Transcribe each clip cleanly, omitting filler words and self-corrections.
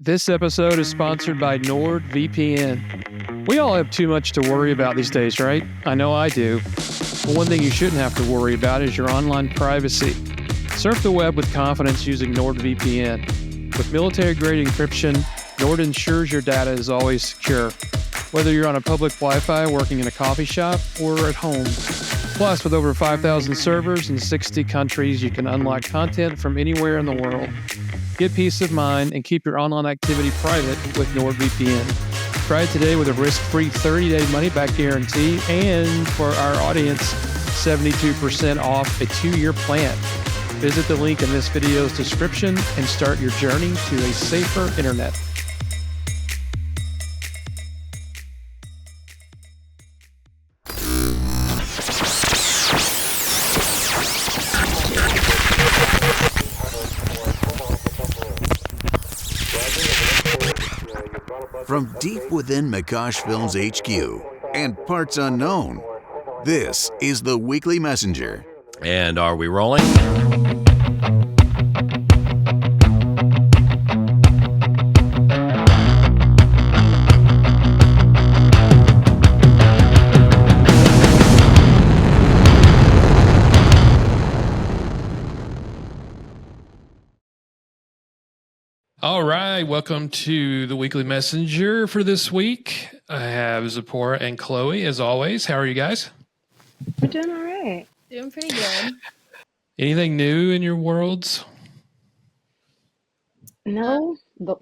This episode is sponsored by NordVPN. We all have too much to worry about these days, right? I know I do. But one thing you shouldn't have to worry about is your online privacy. Surf the web with confidence using NordVPN. With military-grade encryption, Nord ensures your data is always secure, whether you're on a public Wi-Fi working in a coffee shop or at home. Plus, with over 5,000 servers in 60 countries, you can unlock content from anywhere in the world. Get peace of mind and keep your online activity private with NordVPN. Try it today with a risk-free 30-day money-back guarantee, and for our audience, 72% off a 2-year plan. Visit the link in this video's description and start your journey to a safer internet. From deep within Makash Films HQ and parts unknown, this is the Weekly Messenger. And are we rolling? All right, welcome to the Weekly Messenger for this week. I have Zipporah and Chloe, as always. How are you guys? We're doing all right. Doing pretty good. Anything new in your worlds? No, but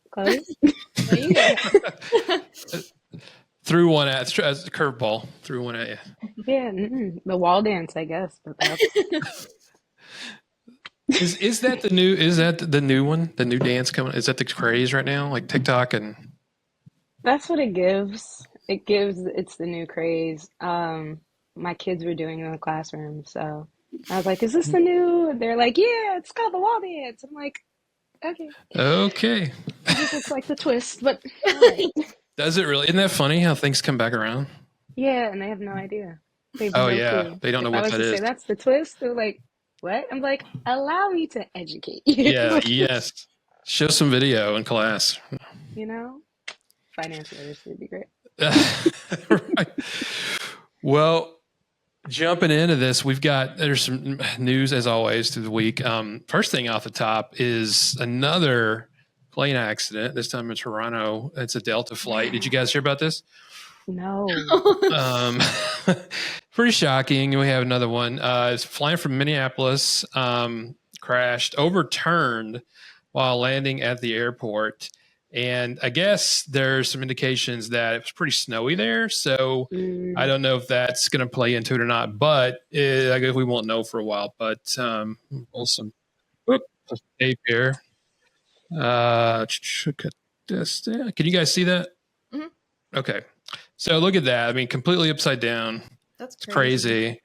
Chloe? There you go. Threw one as a curveball. Threw one at you. Yeah, the wall dance, I guess. But that's... Is that the new? Is that the new one? The new dance coming? Is that the craze right now? Like TikTok and. That's what it gives. It's the new craze. My kids were doing it in the classroom, so I was like, "Is this the new?" They're like, "Yeah, it's called the wall dance." I'm like, "Okay." Okay. It just looks like the twist, but all right. Does it really? Isn't that funny how things come back around? Yeah, and they have no idea. They have Oh no yeah, clue. they don't know If I what was that to is. say that's the twist, they're like, "What?" I'm like, "Allow me to educate you." Yeah. Yes. Show some video in class. You know, finance literacy would be great. Right. Well, jumping into this, there's some news as always through the week. First thing off the top is another plane accident. This time in Toronto. It's a Delta flight. Did you guys hear about this? No. Pretty shocking. We have another one. It's flying from Minneapolis, crashed, overturned while landing at the airport. And I guess there's some indications that it was pretty snowy there. So I don't know if that's going to play into it or not, but I guess we won't know for a while. But awesome. Tape here. Can you guys see that? Mhm. Okay. So look at that. I mean, completely upside down. That's Crazy.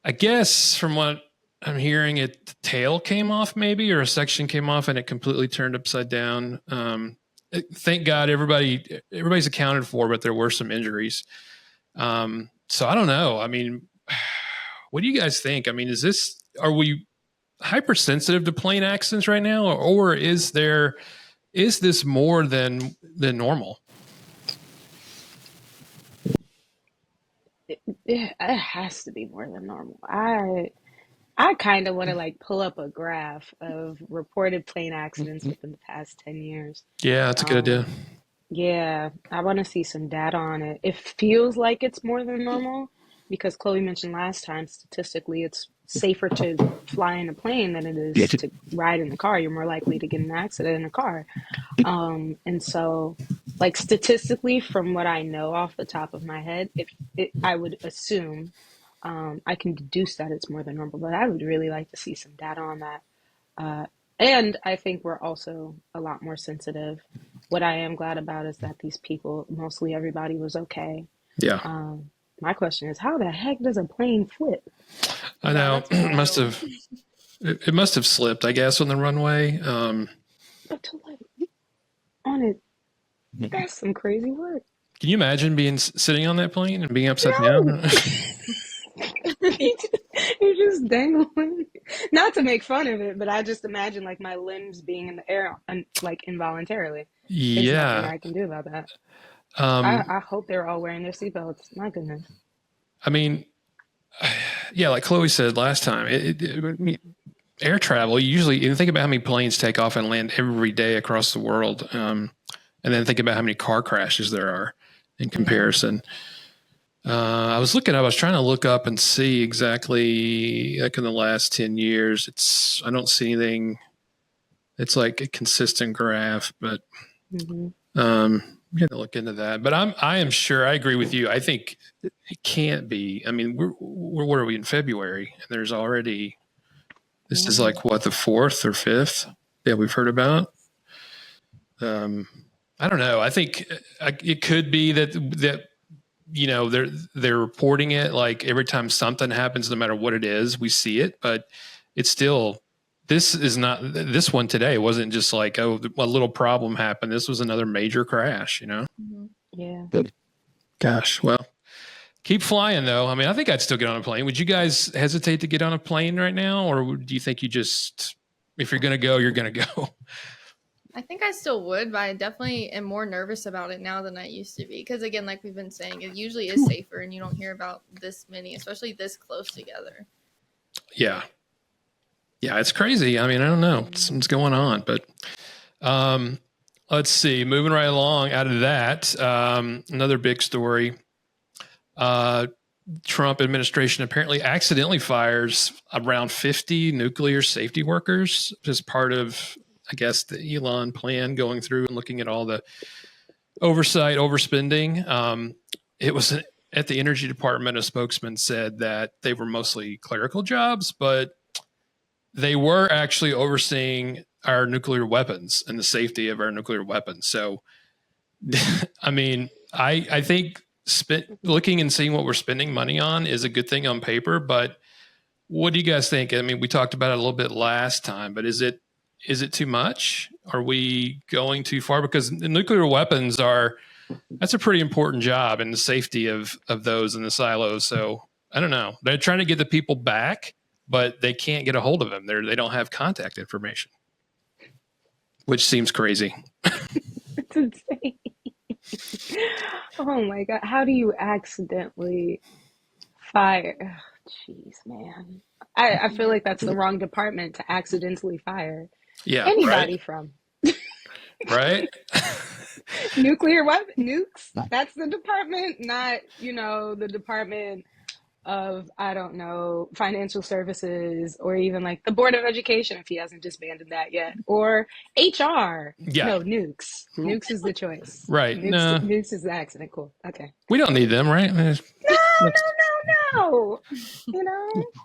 I guess from what I'm hearing, the tail came off maybe, or a section came off and it completely turned upside down. Thank God everybody's accounted for, but there were some injuries. So I don't know. I mean, what do you guys think? I mean, are we hypersensitive to plane accidents right now, or is this more than normal? It has to be more than normal. I kind of want to like pull up a graph of reported plane accidents within the past 10 years. Yeah, that's a good idea. Yeah, I want to see some data on it. It feels like it's more than normal because Chloe mentioned last time, statistically, it's safer to fly in a plane than it is to ride in the car. You're more likely to get in an accident in a car. And so, like statistically, from what I know off the top of my head, I would assume I can deduce that it's more than normal, but I would really like to see some data on that. And I think we're also a lot more sensitive. What I am glad about is that these people, mostly everybody, was okay. Yeah. My question is, how the heck does a plane flip? I know. It must have slipped, I guess, on the runway. But to like on it, that's some crazy work. Can you imagine sitting on that plane and being upside down? You're just dangling. Not to make fun of it, but I just imagine like my limbs being in the air, like involuntarily. There's nothing Yeah. I can do about that. Um, I hope they're all wearing their seatbelts. My goodness. I mean, yeah, like Chloe said last time, air travel, you think about how many planes take off and land every day across the world. And then think about how many car crashes there are in comparison. I was trying to look up and see exactly, like in the last 10 years, I don't see anything. It's like a consistent graph, but I'm going to look into that. But I am sure, I agree with you. I think it can't be. I mean, where are we in February? And there's already, this is like what, the fourth or fifth that we've heard about? I don't know. I think it could be that you know they're reporting it like every time something happens, no matter what it is, we see it. But it's still, this one today wasn't just like, oh, a little problem happened. This was another major crash. You know? Yeah. Gosh, well, keep flying though. I mean, I think I'd still get on a plane. Would you guys hesitate to get on a plane right now, or do you think you just, if you're going to go, you're going to go? I think I still would, but I definitely am more nervous about it now than I used to be. Because again, like we've been saying, it usually is safer and you don't hear about this many, especially this close together. Yeah. Yeah, it's crazy. I mean, I don't know. Something's going on. But let's see. Moving right along out of that, another big story. Trump administration apparently accidentally fires around 50 nuclear safety workers as part of, I guess, the Elon plan, going through and looking at all the oversight, overspending. It was at the Energy Department, a spokesman said that they were mostly clerical jobs, but they were actually overseeing our nuclear weapons and the safety of our nuclear weapons. So, I mean, I think looking and seeing what we're spending money on is a good thing on paper, but what do you guys think? I mean, we talked about it a little bit last time, but is it too much? Are we going too far? Because the nuclear weapons that's a pretty important job, and the safety of those in the silos. So I don't know. They're trying to get the people back, but they can't get a hold of them. They don't have contact information, which seems crazy. It's insane. Oh my God. How do you accidentally fire? Jeez, man. I feel like that's the wrong department to accidentally fire anybody from. Right? Nuclear weapon, nukes. That's the department, not, the department of, I don't know, financial services, or even like the Board of Education if he hasn't disbanded that yet, or HR. Yeah. No, nukes. Nukes is the choice. Right. Nukes is the accident. Cool. Okay. We don't need them, right? No.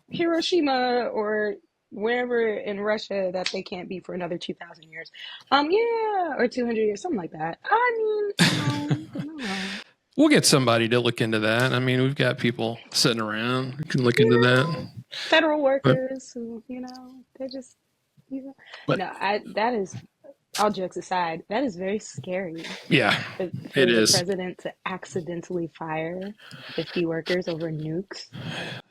Hiroshima or wherever in Russia that they can't be for another 2,000 years. Or 200 years, something like that. I mean, no. We'll get somebody to look into that. I mean, we've got people sitting around who can look into that. Federal workers who, they're just, that is, all jokes aside, that is very scary. Yeah, for it is. The president to accidentally fire 50 workers over nukes.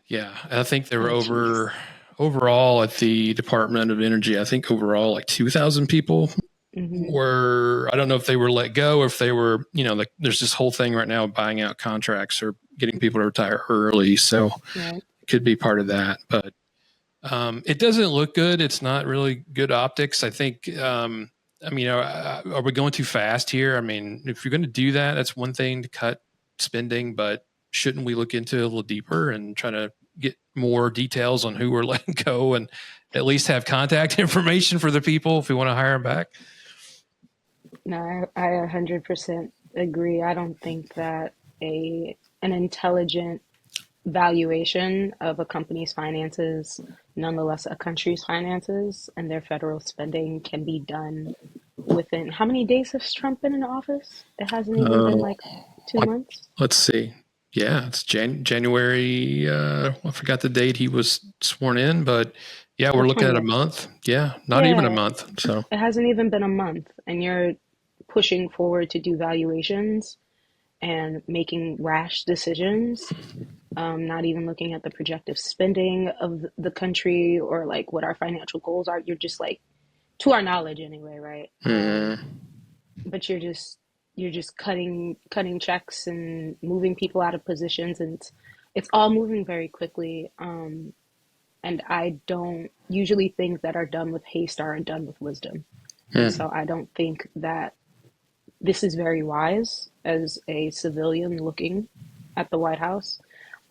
Yeah, I think there were overall at the Department of Energy, I think overall like 2,000 people were, I don't know if they were let go or if they were, there's this whole thing right now of buying out contracts or getting people to retire early. So it could be part of that, but it doesn't look good. It's not really good optics. I think, are we going too fast here? I mean, if you're going to do that, that's one thing to cut spending, but shouldn't we look into it a little deeper and try to get more details on who we're letting go and at least have contact information for the people if we want to hire them back? No, I 100% agree. I don't think that an intelligent valuation of a company's finances, nonetheless a country's finances and their federal spending, can be done within, how many days has Trump been in office? It hasn't even been like 2 months. Let's see. Yeah, it's January. I forgot the date he was sworn in, but yeah, we're looking at a month. Yeah, not even a month. So it hasn't even been a month, and you're pushing forward to do valuations and making rash decisions. not even looking at the projected spending of the country or like what our financial goals are. You're just like, to our knowledge anyway, right? But you're just cutting checks and moving people out of positions, and it's all moving very quickly. And I don't usually things that are done with haste aren't done with wisdom. And so I don't think that this is very wise as a civilian looking at the White House.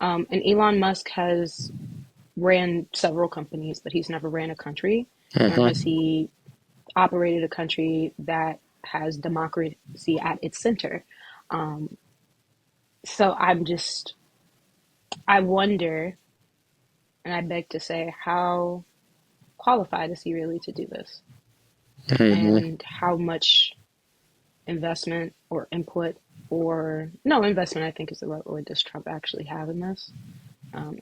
And Elon Musk has ran several companies, but he's never ran a country, nor has he operated a country that has democracy at its center. So I wonder, and I beg to say, how qualified is he really to do this? And how much investment or input, or no investment, I think is the right word, does Trump actually have in this?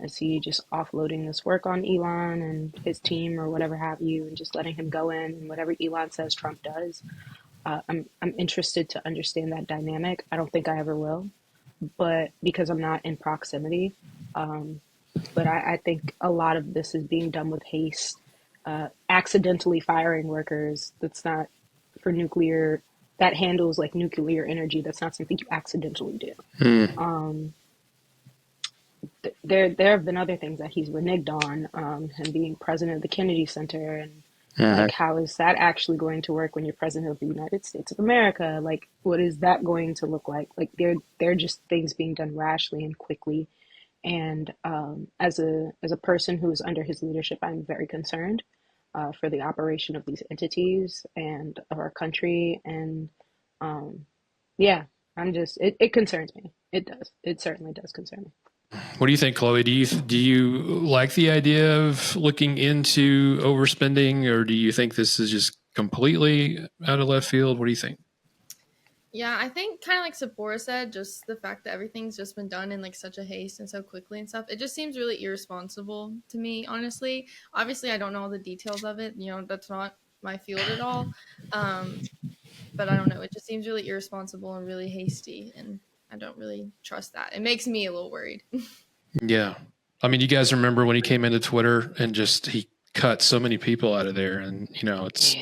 Is he just offloading this work on Elon and his team or whatever have you, and just letting him go in and whatever Elon says Trump does? I'm interested to understand that dynamic. I don't think I ever will, but because I'm not in proximity. But I think a lot of this is being done with haste, accidentally firing workers. That's not for nuclear. That handles like nuclear energy. That's not something you accidentally do. There have been other things that he's reneged on, him being president of the Kennedy Center, and like, how is that actually going to work when you're president of the United States of America? Like, what is that going to look like? Like, they're just things being done rashly and quickly. And as a person who is under his leadership, I'm very concerned for the operation of these entities and of our country. And yeah, it concerns me. It does. It certainly does concern me. What do you think, Chloe? Do you like the idea of looking into overspending, or do you think this is just completely out of left field? What do you think? Yeah, I think kind of like Sephora said, just the fact that everything's just been done in like such a haste and so quickly and stuff, it just seems really irresponsible to me, honestly. Obviously, I don't know all the details of it. That's not my field at all. But I don't know. It just seems really irresponsible and really hasty, and I don't really trust that. It makes me a little worried. Yeah. I mean, you guys remember when he came into Twitter and he cut so many people out of there, and it's,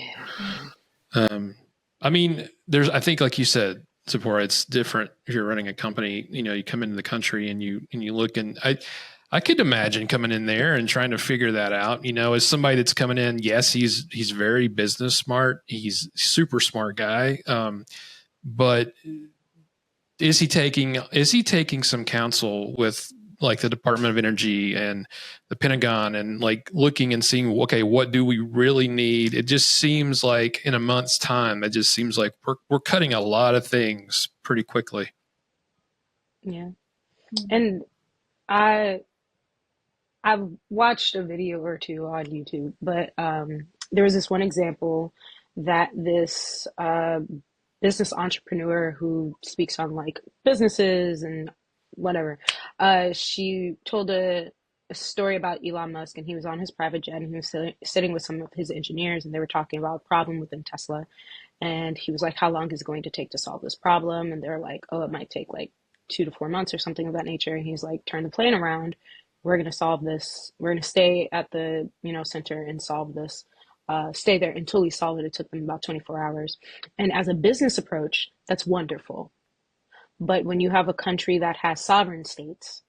I mean, I think like you said, Sephora, it's different if you're running a company. You come into the country and you look, and I could imagine coming in there and trying to figure that out. As somebody that's coming in, yes, he's very business smart. He's a super smart guy. But is he taking some counsel with like the Department of Energy and the Pentagon, and like looking and seeing, okay, what do we really need? It just seems like in a month's time, it just seems like we're cutting a lot of things pretty quickly. Yeah. And I've watched a video or two on YouTube, but there was this one example that this business entrepreneur who speaks on like businesses and whatever, she told a story about Elon Musk, and he was on his private jet, and he was sitting with some of his engineers, and they were talking about a problem within Tesla. And he was like, how long is it going to take to solve this problem? And they're like, oh, it might take like 2 to 4 months or something of that nature. And he's like, turn the plane around. We're going to solve this. We're going to stay at the, center and solve this. Stay there until we solve it. It took them about 24 hours. And as a business approach, that's wonderful. But when you have a country that has sovereign states,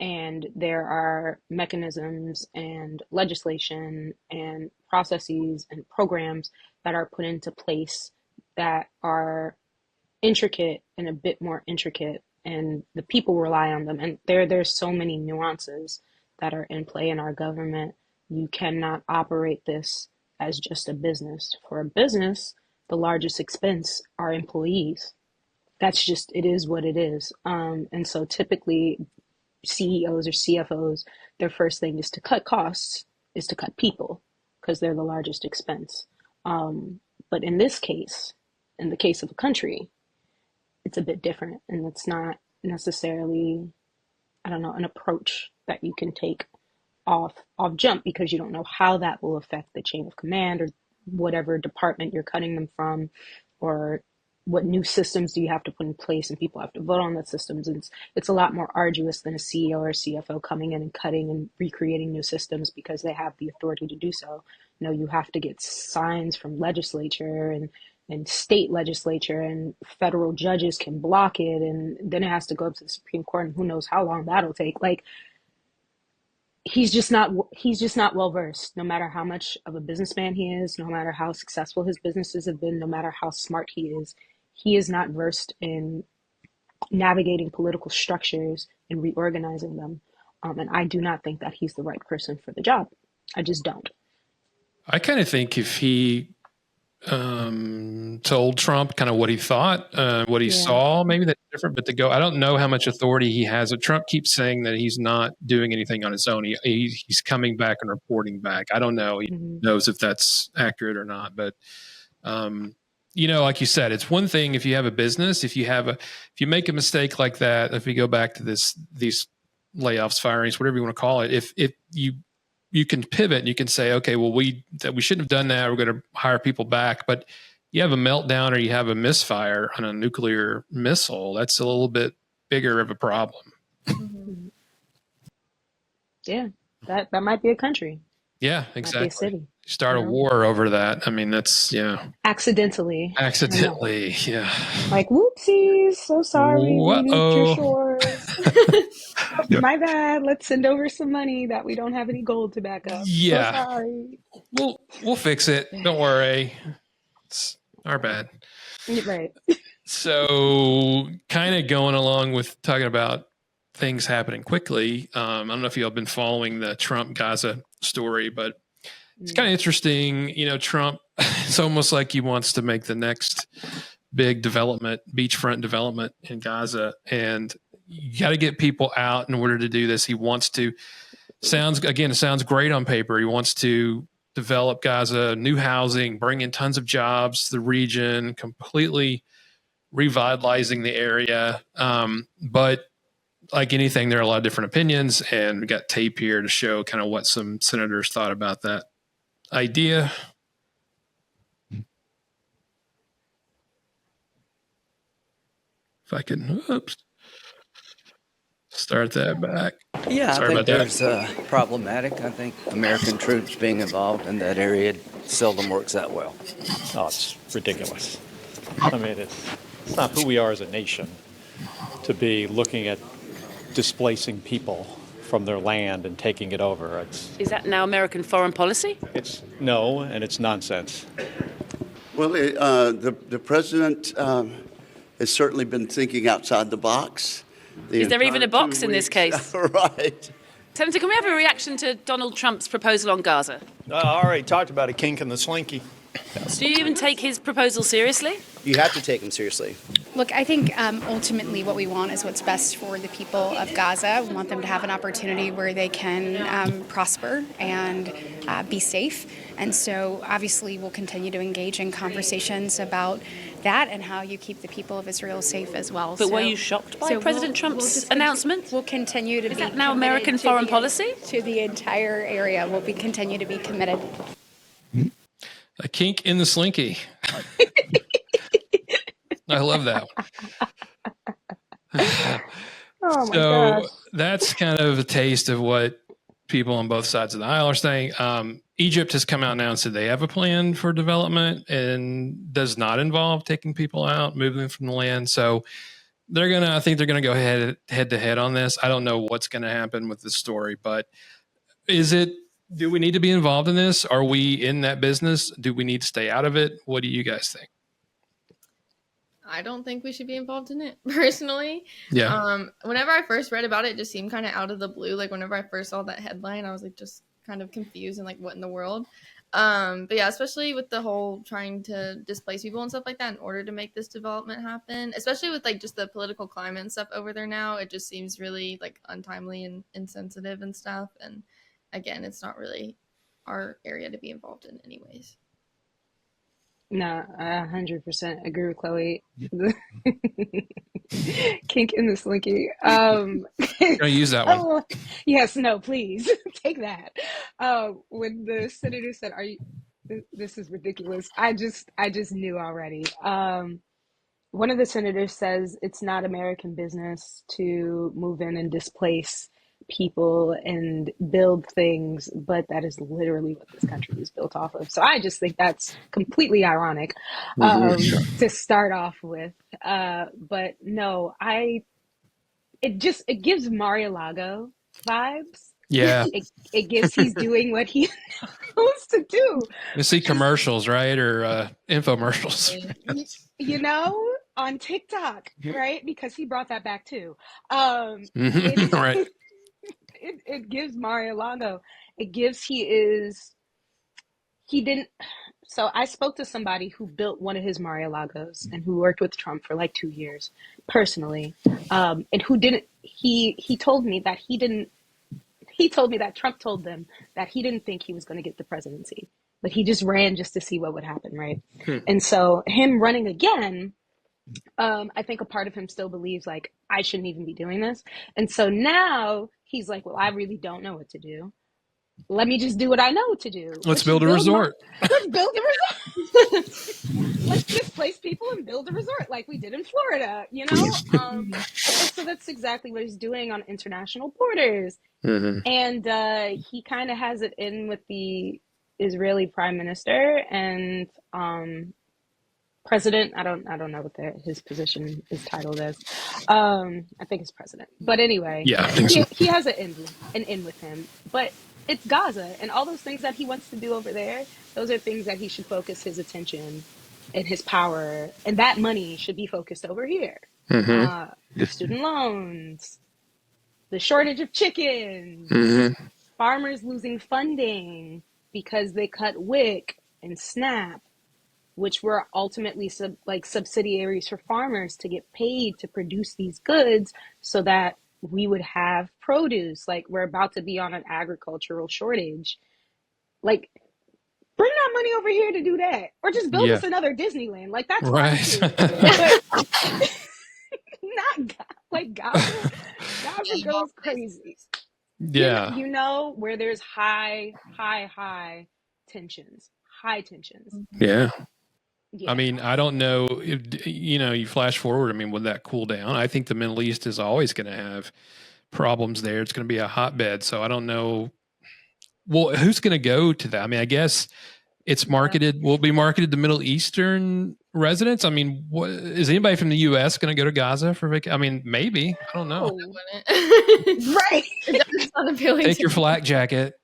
and there are mechanisms and legislation and processes and programs that are put into place that are intricate and a bit more intricate, and the people rely on them. And there's so many nuances that are in play in our government. You cannot operate this as just a business. For a business, the largest expense are employees. That's just, it is what it is. And so typically CEOs or CFOs, their first thing is to cut costs, is to cut people, because they're the largest expense. But in this case, in the case of a country, it's a bit different, and it's not necessarily, an approach that you can take off jump, because you don't know how that will affect the chain of command or whatever department you're cutting them from, or what new systems do you have to put in place, and people have to vote on the systems. And it's a lot more arduous than a CEO or CFO coming in and cutting and recreating new systems because they have the authority to do so. You know, you have to get signs from legislature and state legislature, and federal judges can block it, and then it has to go up to the Supreme Court, and who knows how long that'll take. Like, he's just not well versed, no matter how much of a businessman he is, no matter how successful his businesses have been, no matter how smart he is not versed in navigating political structures and reorganizing them. And I do not think that he's the right person for the job. I just don't. I kind of think if he told Trump kind of what he thought, what he saw, maybe that's different. But I don't know how much authority he has. Trump keeps saying that he's not doing anything on his own. He's coming back and reporting back. I don't know. He knows if that's accurate or not. But you know, like you said, it's one thing if you have a business, if you make a mistake like that. If we go back to these layoffs, firings, whatever you want to call it, if you can pivot and you can say, okay, well, we shouldn't have done that. We're going to hire people back. But you have a meltdown or you have a misfire on a nuclear missile. That's a little bit bigger of a problem. Mm-hmm. Yeah, that might be a country. Yeah, exactly. Might be a city. Start a war over that. I mean, that's, Accidentally, yeah. Like, whoopsies, so sorry, we leaked your shores. My bad. Let's send over some money that we don't have any gold to back up. Yeah. So sorry. We'll fix it. Don't worry. It's our bad. Right. So kind of going along with talking about things happening quickly. I don't know if y'all have been following the Trump Gaza story, but it's kind of interesting. You know, Trump, it's almost like he wants to make the next big development, beachfront development in Gaza. And you got to get people out in order to do this. He wants to, it sounds great on paper. He wants to develop Gaza, new housing, bring in tons of jobs to the region, completely revitalizing the area. But like anything, there are a lot of different opinions, and we got tape here to show kind of what some senators thought about that idea. If I can, start that back. Yeah, Sorry I about think that. there's problematic. I think American troops being involved in that area seldom works that well. Oh, it's ridiculous. I mean, it's not who we are as a nation to be looking at displacing people from their land and taking it over. Is that now American foreign policy? It's no, and it's nonsense. Well, the president has certainly been thinking outside the box. Is there even a box in this case? Right. Senator, can we have a reaction to Donald Trump's proposal on Gaza? I already talked about a kink in the slinky. Do you even take his proposal seriously? You have to take them seriously. Look, I think ultimately what we want is what's best for the people of Gaza. We want them to have an opportunity where they can prosper and be safe. And so obviously we'll continue to engage in conversations about that and how you keep the people of Israel safe as well. But were you shocked by President Trump's announcement? We'll continue to be that now American foreign policy? To the entire area. We'll continue to be committed. A kink in the slinky. I love that one. Oh my So gosh. that's kind of a taste of what people on both sides of the aisle are saying. Egypt has come out now and said they have a plan for development and does not involve taking people out, moving them from the land. So I think they're gonna go head to head on this. I don't know what's gonna happen with this story, but do we need to be involved in this? Are we in that business? Do we need to stay out of it? What do you guys think? I don't think we should be involved in it personally. Yeah. Whenever I first read about it, it just seemed kind of out of the blue. Like whenever I first saw that headline, I was like just kind of confused and like, what in the world? But yeah, especially with the whole trying to displace people and stuff like that in order to make this development happen, especially with like just the political climate and stuff over there now, it just seems really like untimely and insensitive and stuff. And again, it's not really our area to be involved in anyways. No, I 100% agree with Chloe. Kink in the slinky. Can I use that one? Oh, yes, no, please take that. When the senator said, "Are you?" This is ridiculous. I just knew already. one of the senators says it's not American business to move in and displace people and build things, but that is literally what this country is built off of. So I just think that's completely ironic to start off with. But no, it gives Mar-a-Lago vibes. Yeah. It gives he's doing what he knows to do. You see commercials, right? Or infomercials. You know, on TikTok, right? Because he brought that back too. Right. It gives Mar-a-Lago. It gives he didn't. So I spoke to somebody who built one of his Mar-a-Lagos and who worked with Trump for like 2 years personally, and who didn't. He told me that he didn't. He told me that Trump told them that he didn't think he was going to get the presidency, but he just ran just to see what would happen, right? And so him running again, I think a part of him still believes like I shouldn't even be doing this. And so now he's like, well, I really don't know what to do. Let me just do what I know to do. Let's build a resort. Let's build a resort. Let's displace people and build a resort like we did in Florida, you know? And so that's exactly what he's doing on international borders. And he kind of has it in with the Israeli prime minister and president. I don't know what his position is titled as. I think it's president. But anyway, yeah, I think so. He has an in with him. But it's Gaza and all those things that he wants to do over there. Those are things that he should focus his attention and his power, and that money should be focused over here. Student loans, the shortage of chickens, farmers losing funding because they cut WIC and SNAP, which were ultimately subsidiaries for farmers to get paid to produce these goods so that we would have produce. Like, we're about to be on an agricultural shortage. Like, bring that money over here to do that, or just build us another Disneyland. Like, that's right. But not like Gaza. Gaza goes crazy. Yeah. You know where there's high tensions. High tensions. Yeah. I mean, I don't know if, you flash forward. I mean, would that cool down? I think the Middle East is always going to have problems there. It's going to be a hotbed. So I don't know. Well, who's going to go to that? I mean, I guess it's marketed, will be marketed to Middle Eastern residents. I mean, is anybody from the U.S. going to go to Gaza for vacation? I mean, maybe. I don't know. Right. It's not appealing. Take your flak jacket.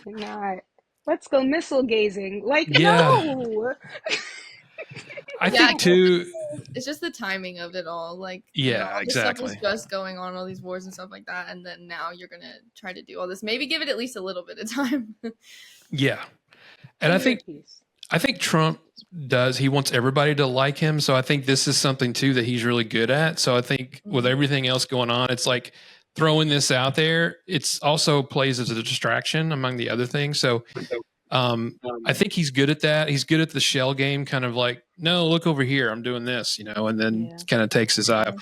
Not. Let's go missile gazing. Like, no. I think too. It's just the timing of it all. Like, yeah, all this exactly. stuff was just going on, all these wars and stuff like that, and then now you're gonna try to do all this. Maybe give it at least a little bit of time. Yeah, and I think Trump does. He wants everybody to like him, so I think this is something too that he's really good at. So I think with everything else going on, it's like throwing this out there. It's also plays as a distraction among the other things. So. I think he's good at that. He's good at the shell game, kind of like, no, look over here, I'm doing this, and then kind of takes his eye off.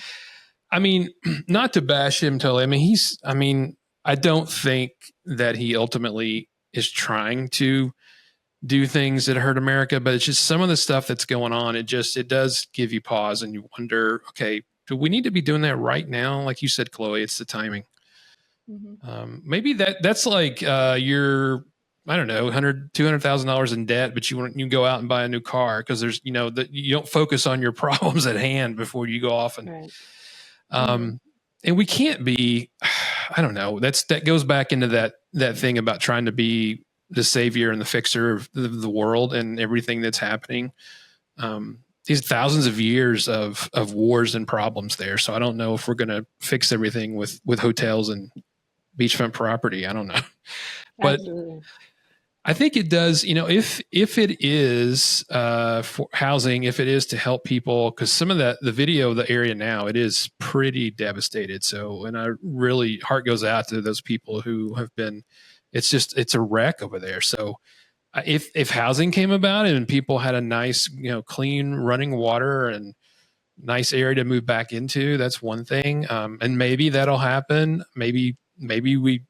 I mean, not to bash him totally. I mean, I don't think that he ultimately is trying to do things that hurt America, but it's just some of the stuff that's going on. It does give you pause and you wonder, okay, do we need to be doing that right now? Like you said, Chloe, it's the timing. Maybe that's like you're, I don't know, $200,000 in debt, but you go out and buy a new car because there's, that you don't focus on your problems at hand before you go off and, and we can't be, I don't know, that goes back into that thing about trying to be the savior and the fixer of the world and everything that's happening. These thousands of years of wars and problems there. So I don't know if we're going to fix everything with hotels and beachfront property. I don't know, but Absolutely. I think it does, if it is for housing, if it is to help people, because some of the video of the area now, it is pretty devastated. So, and I really, heart goes out to those people who have been, it's a wreck over there. So if housing came about and people had a nice, clean running water and nice area to move back into, that's one thing. And maybe that'll happen. Maybe we,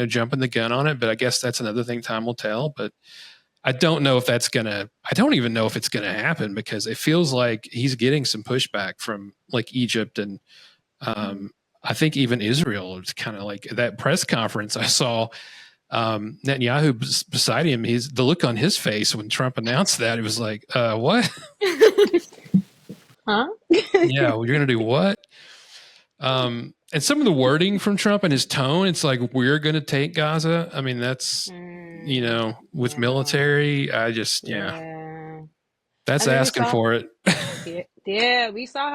jumping the gun on it, but I guess that's another thing time will tell. But I don't know if that's gonna. I don't even know if it's gonna happen because it feels like he's getting some pushback from like Egypt and I think even Israel. It's kind of like that press conference I saw. Netanyahu beside him. The look on his face when Trump announced that. It was like, what? Huh? Yeah, well, you're gonna do what? And some of the wording from Trump and his tone, it's like we're gonna take Gaza. I mean, that's with military. I just that's asking for it. Yeah, we saw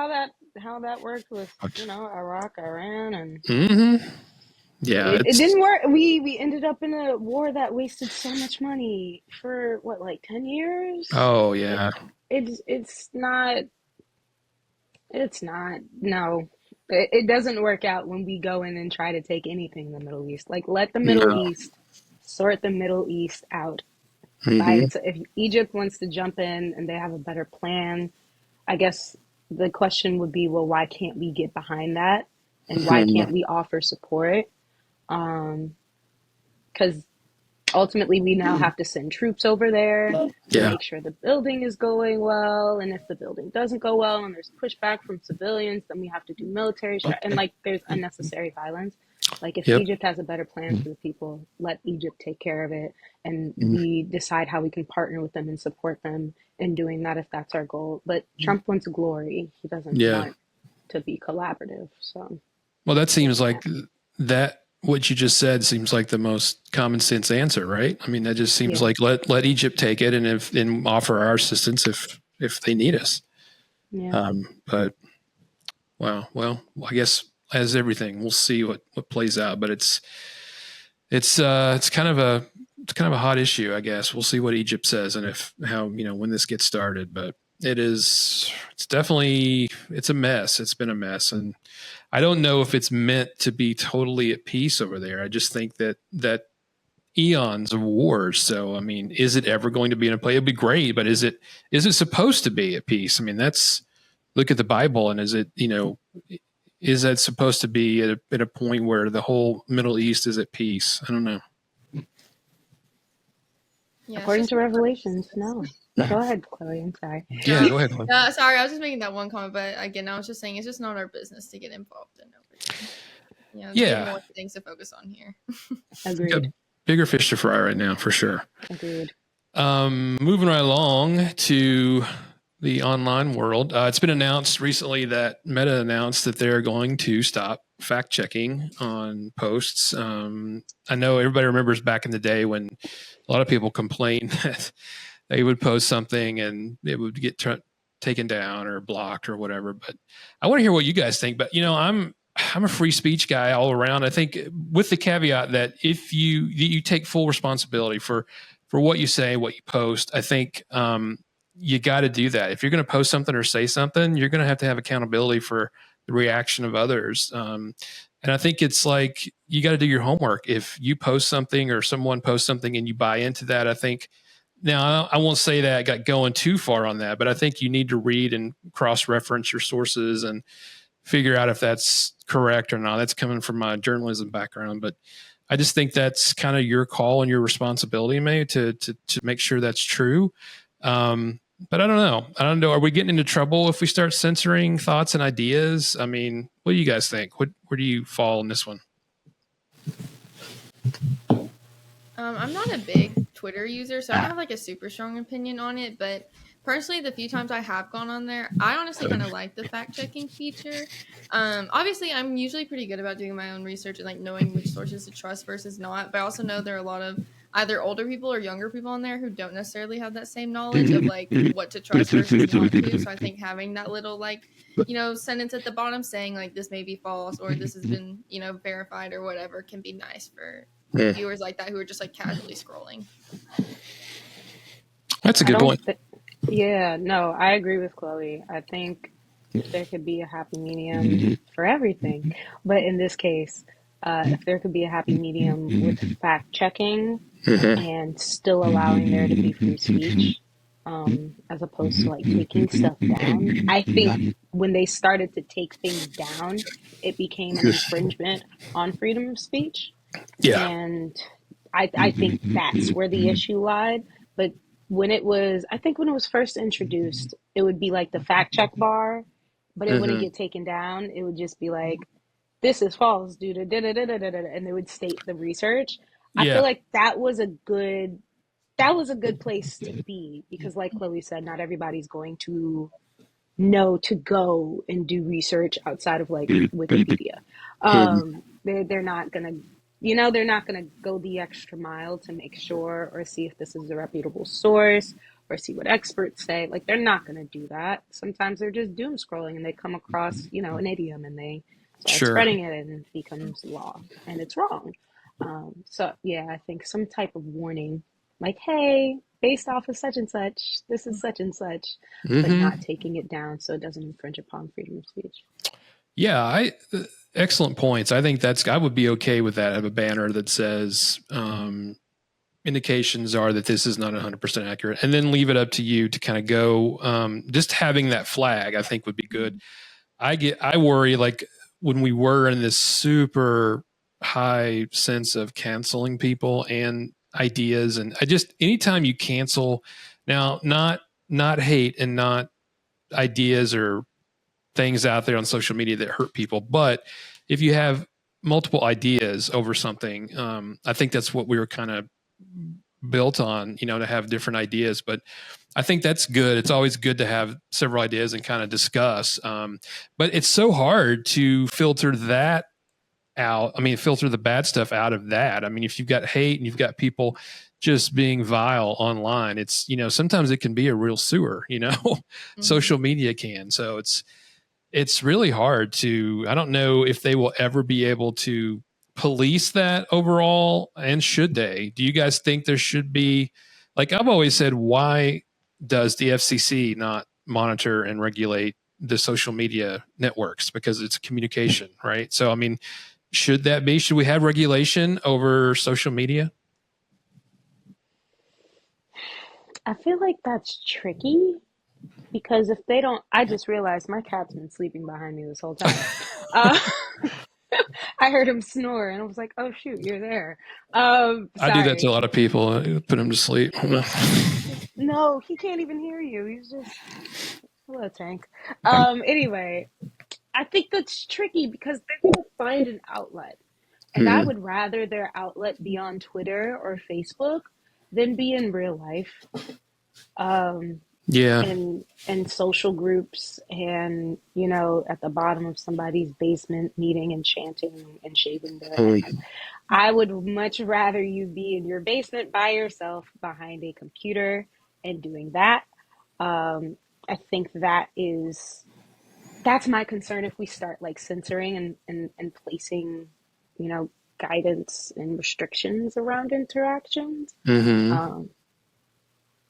how that worked with Iraq, Iran, and yeah, it didn't work. We ended up in a war that wasted so much money for what, like 10 years. Oh yeah, it's not. No, it doesn't work out when we go in and try to take anything in the Middle East. Like, let the Middle East sort the Middle East out. Right? So if Egypt wants to jump in and they have a better plan, I guess the question would be, well, why can't we get behind that? And why can't we offer support? Because ultimately we now have to send troops over there to make sure the building is going well. And if the building doesn't go well and there's pushback from civilians, then we have to do military and like there's unnecessary violence. Like if Egypt has a better plan for the people, let Egypt take care of it, and we decide how we can partner with them and support them in doing that if that's our goal. But Trump wants glory. He doesn't want to be collaborative. So, well, that seems like that. What you just said seems like the most common sense answer, right? I mean, that just seems like let Egypt take it, and offer our assistance if they need us. Yeah. But wow, well, I guess as everything, we'll see what plays out. But it's kind of a hot issue, I guess. We'll see what Egypt says and when this gets started. But it's definitely a mess. It's been a mess, and I don't know if it's meant to be totally at peace over there. I just think that eons of wars. So, I mean, is it ever going to be in a place? It'd be great, but is it supposed to be at peace? I mean, look at the Bible, and is that supposed to be at a point where the whole Middle East is at peace? I don't know. Yeah, according to Revelations, no. Go ahead, Chloe. I'm sorry. Yeah, go ahead, Chloe. Sorry, I was just making that one comment, but again, I was just saying it's just not our business to get involved in everything. There's more things to focus on here. Agreed. Bigger fish to fry right now, for sure. Agreed. Moving right along to the online world. It's been announced recently that Meta announced that they're going to stop fact checking on posts. I know everybody remembers back in the day when a lot of people complained that they would post something and it would get taken down or blocked or whatever. But I want to hear what you guys think. But I'm a free speech guy all around. I think with the caveat that if you take full responsibility for what you say, what you post, I think you got to do that. If you're going to post something or say something, you're going to have accountability for the reaction of others. And I think it's like you got to do your homework. If you post something or someone posts something and you buy into that, I think. Now, I won't say that I got going too far on that, but I think you need to read and cross-reference your sources and figure out if that's correct or not. That's coming from my journalism background, but I just think that's kind of your call and your responsibility, maybe, to make sure that's true. But I don't know. Are we getting into trouble if we start censoring thoughts and ideas? I mean, what do you guys think? Where do you fall in this one? I'm not a big Twitter user, so I don't have like a super strong opinion on it. But personally, the few times I have gone on there, I honestly kind of like the fact-checking feature. Obviously, I'm usually pretty good about doing my own research and like knowing which sources to trust versus not. But I also know there are a lot of either older people or younger people on there who don't necessarily have that same knowledge of like what to trust versus not to. So I think having that little sentence at the bottom saying like this may be false or this has been verified or whatever can be nice for viewers like that who are just like casually scrolling. That's a good point. I agree with Chloe. I think there could be a happy medium for everything, but in this case, if there could be a happy medium with fact checking and still allowing there to be free speech, as opposed to like taking stuff down. I think when they started to take things down, it became an infringement on freedom of speech. Yeah. And I think that's where the issue lied. But I think when it was first introduced, it would be like the fact check bar, but it wouldn't Mm-hmm. get taken down. It would just be like, this is false due to da da da da da da, and they would state the research. I feel Yeah. like that was a good place to be, because like Chloe said, not everybody's going to know to go and do research outside of like Wikipedia. They're not gonna, they're not gonna go the extra mile to make sure or see if this is a reputable source or see what experts say. Like, they're not gonna do that. Sometimes they're just doom scrolling and they come across, an idiom, and they start Sure. spreading it and it becomes law and it's wrong. So yeah, I think some type of warning, like, hey, based off of such and such, this is such and such, but Mm-hmm. not taking it down so it doesn't infringe upon freedom of speech. Yeah, excellent points. I think I would be okay with that. Have a banner that says indications are that this is not 100% accurate, and then leave it up to you to kind of go. Just having that flag, I think, would be good. I worry, like, when we were in this super high sense of canceling people and ideas, and anytime you cancel, now, not hate and not ideas or things out there on social media that hurt people, but if you have multiple ideas over something, I think that's what we were kind of built on, to have different ideas. But I think that's good. It's always good to have several ideas and kind of discuss. But it's so hard to filter that out. I mean, filter the bad stuff out of that. I mean, if you've got hate and you've got people just being vile online, it's, sometimes it can be a real sewer, Mm-hmm. social media can. So it's really hard I don't know if they will ever be able to police that overall, and should they? Do you guys think there should be, like I've always said, why does the FCC not monitor and regulate the social media networks? Because it's communication, right? So, I mean, should we have regulation over social media? I feel like that's tricky, because if they don't, I just realized my cat's been sleeping behind me this whole time. Uh, I heard him snore and I was like, oh shoot, you're there. I do that to a Sorry. lot of people. I put them to sleep. No, he can't even hear you. He's just, hello, Tank. Anyway, I think that's tricky because they're going to find an outlet. And I would rather their outlet be on Twitter or Facebook than be in real life. Yeah. And social groups, and at the bottom of somebody's basement meeting and chanting and shaving their head. I would much rather you be in your basement by yourself behind a computer and doing that. I think that's my concern if we start like censoring and placing, guidance and restrictions around interactions.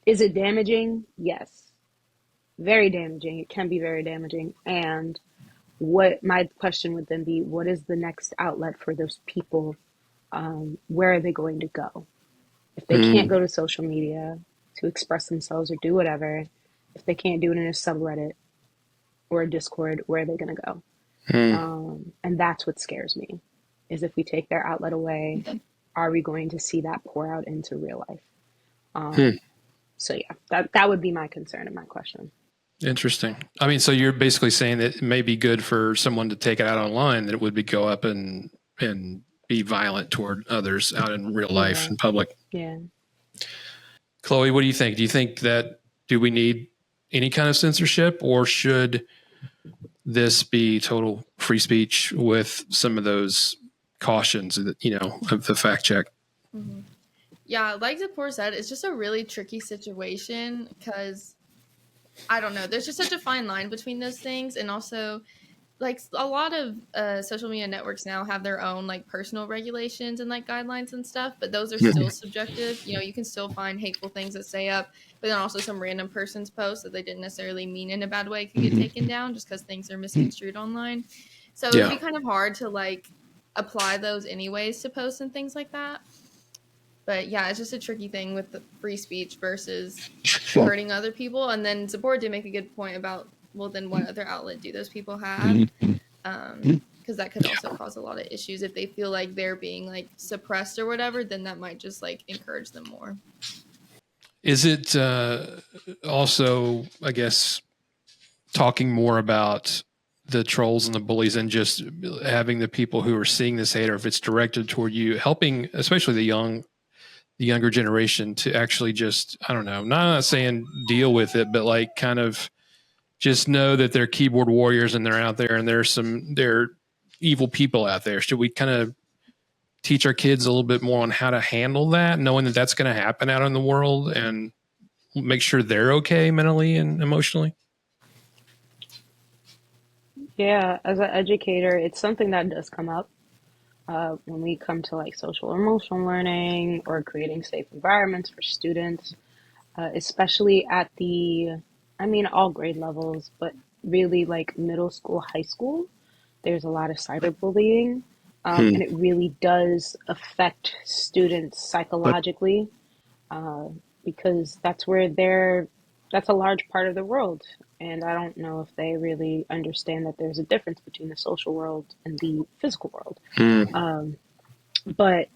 Is it damaging? Yes. Very damaging. It can be very damaging. And what my question would then be, what is the next outlet for those people? Where are they going to go? If they can't go to social media to express themselves or do whatever, if they can't do it in a subreddit or a Discord, where are they going to go? And that's what scares me, is if we take their outlet away, are we going to see that pour out into real life? So yeah, that would be my concern and my question. Interesting. I mean, so you're basically saying that it may be good for someone to take it out online, that it would go up and be violent toward others out in real life in public. Yeah. Chloe, what do you think? Do we need any kind of censorship, or should this be total free speech with some of those cautions that, of the fact check? Mm-hmm. Yeah, like Zipporah said, it's just a really tricky situation because, I don't know, there's just such a fine line between those things. And also, like, a lot of social media networks now have their own, like, personal regulations and, like, guidelines and stuff, but those are still subjective. You can still find hateful things that stay up, but then also some random person's post that they didn't necessarily mean in a bad way could get taken down just because things are misconstrued online. So it'd be kind of hard to, like, apply those anyways to posts and things like that. But yeah, it's just a tricky thing with the free speech versus hurting other people. And then Zipporah did make a good point about, well, then what other outlet do those people have? Because that could also cause a lot of issues. If they feel like they're being like suppressed or whatever, then that might just like encourage them more. Is it also, I guess, talking more about the trolls and the bullies and just having the people who are seeing this hate, or if it's directed toward you, helping especially the younger generation to actually just, I don't know, not saying deal with it, but like kind of just know that they're keyboard warriors and they're out there and they're evil people out there. Should we kind of teach our kids a little bit more on how to handle that, knowing that that's going to happen out in the world, and make sure they're okay mentally and emotionally? Yeah, as an educator, it's something that does come up when we come to like social emotional learning or creating safe environments for students, especially at all grade levels, but really like middle school, high school. There's a lot of cyberbullying, and it really does affect students psychologically, uh, because that's a large part of the world. And I don't know if they really understand that there's a difference between the social world and the physical world. Um, but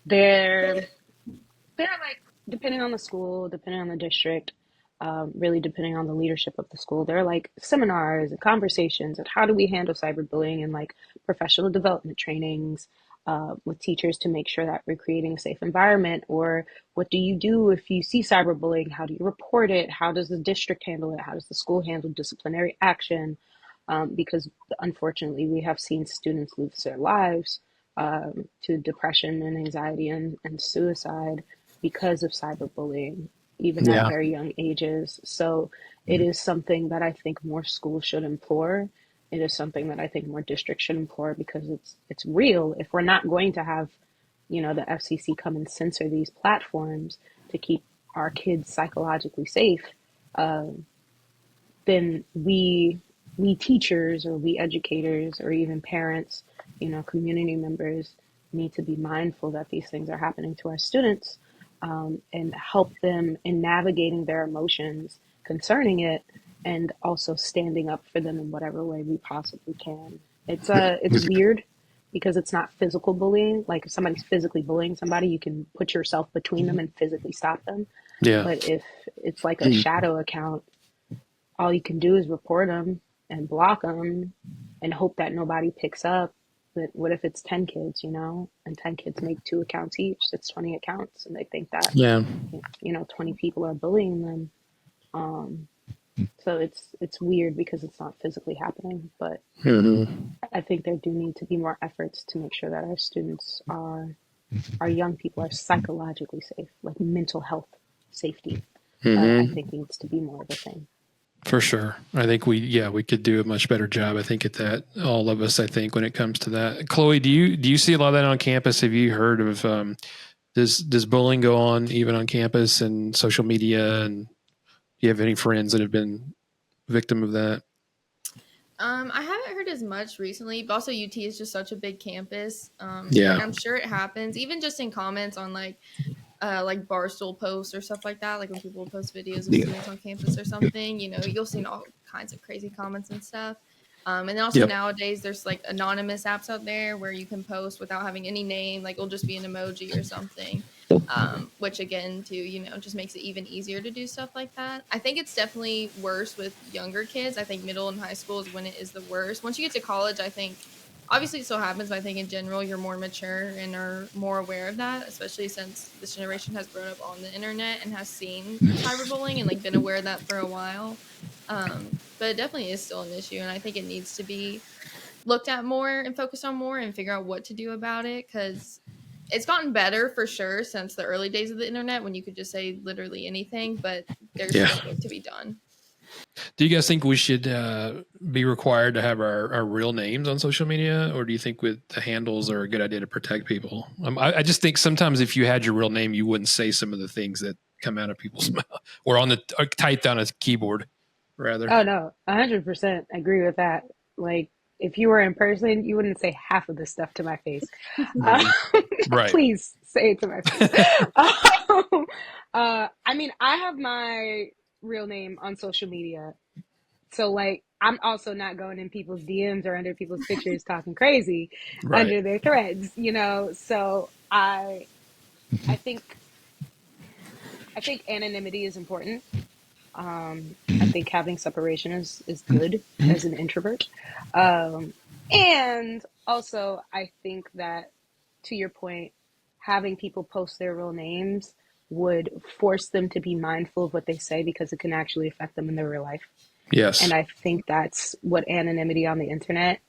they're like, depending on the school, depending on the district, really depending on the leadership of the school, there are like seminars and conversations and how do we handle cyberbullying and like professional development trainings with teachers to make sure that we're creating a safe environment. Or what do you do if you see cyberbullying? How do you report it? How does the district handle it? How does the school handle disciplinary action? Because unfortunately, we have seen students lose their lives to depression and anxiety and suicide because of cyberbullying, even at Yeah. very young ages. So it is something that I think more schools should implore. It is something that I think more districts should implore because it's real. If we're not going to have, the FCC come and censor these platforms to keep our kids psychologically safe, uh, then we teachers or we educators or even parents, community members need to be mindful that these things are happening to our students, and help them in navigating their emotions concerning it, and also standing up for them in whatever way we possibly can. It's weird because it's not physical bullying. Like if somebody's physically bullying somebody, you can put yourself between them and physically stop them. Yeah. But if it's like a shadow account, all you can do is report them and block them and hope that nobody picks up. But what if it's 10 kids, and 10 kids make 2 accounts each? That's 20 accounts. And they think that, Yeah. 20 people are bullying them. So it's weird because it's not physically happening. But I think there do need to be more efforts to make sure that our students our young people are psychologically safe, like mental health safety. I think needs to be more of a thing. For sure. I think we could do a much better job, I think, at that. All of us, I think, when it comes to that. Chloe, do you see a lot of that on campus? Have you heard of does bullying go on even on campus and social media? And do you have any friends that have been victim of that? I haven't heard as much recently, but also UT is just such a big campus. Yeah. And I'm sure it happens, even just in comments on like Barstool posts or stuff like that. Like when people post videos of students on campus or something, you'll see all kinds of crazy comments and stuff. And then also nowadays there's like anonymous apps out there where you can post without having any name, like it'll just be an emoji or something. Which again, too, just makes it even easier to do stuff like that. I think it's definitely worse with younger kids. I think middle and high school is when it is the worst. Once you get to college, I think obviously it still happens, but I think in general you're more mature and are more aware of that, especially since this generation has grown up on the internet and has seen cyberbullying and like been aware of that for a while. But it definitely is still an issue, and I think it needs to be looked at more and focused on more and figure out what to do about it, because it's gotten better for sure since the early days of the internet when you could just say literally anything, but there's still work to be done. Do you guys think we should be required to have our real names on social media, or do you think with the handles are a good idea to protect people? I just think sometimes if you had your real name, you wouldn't say some of the things that come out of people's mouth or typed on a keyboard, rather. Oh no, 100% agree with that. Like if you were in person, you wouldn't say half of this stuff to my face. Right. Please say it to my face. I have my real name on social media. So like, I'm also not going in people's DMs or under people's pictures talking crazy under their threads, So I think I think anonymity is important. I think having separation is good as an introvert. And also, I think that, to your point, having people post their real names would force them to be mindful of what they say because it can actually affect them in their real life. Yes. And I think that's what anonymity on the internet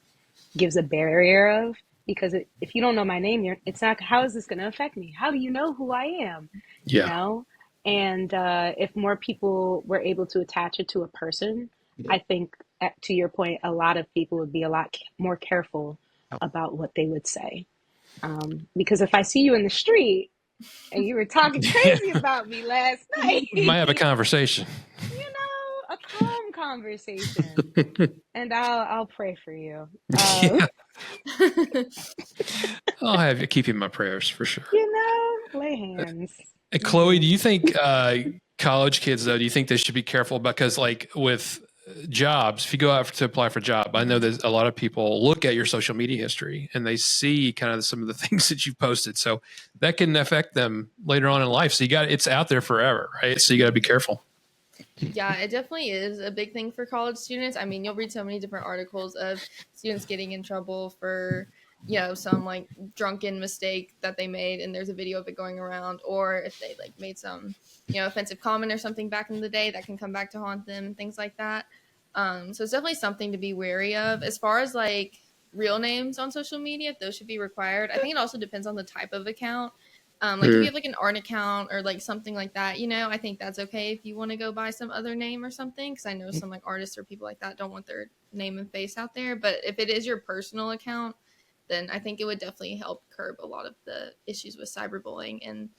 gives a barrier of, because if you don't know my name, it's not, how is this going to affect me? How do you know who I am? Yeah. You know? And if more people were able to attach it to a person, I think, to your point, a lot of people would be a lot more careful about what they would say. Because if I see you in the street and you were talking crazy about me last night, We might have a conversation. a calm conversation, and I'll pray for you. Yeah. I'll have you keep you in my prayers for sure. Lay hands. Chloe, do you think college kids, though, do you think they should be careful? Because like with jobs, if you go out to apply for a job, I know that a lot of people look at your social media history and they see kind of some of the things that you've posted. So that can affect them later on in life. So it's out there forever, right? So you got to be careful. Yeah, it definitely is a big thing for college students. I mean, you'll read so many different articles of students getting in trouble for, some like drunken mistake that they made, and there's a video of it going around, or if they like made some, offensive comment or something back in the day that can come back to haunt them and things like that. So it's definitely something to be wary of. As far as like real names on social media, if those should be required, I think it also depends on the type of account. If you have like an art account or like something like that, I think that's okay if you want to go by some other name or something. Because I know some like artists or people like that don't want their name and face out there. But if it is your personal account, then I think it would definitely help curb a lot of the issues with cyberbullying and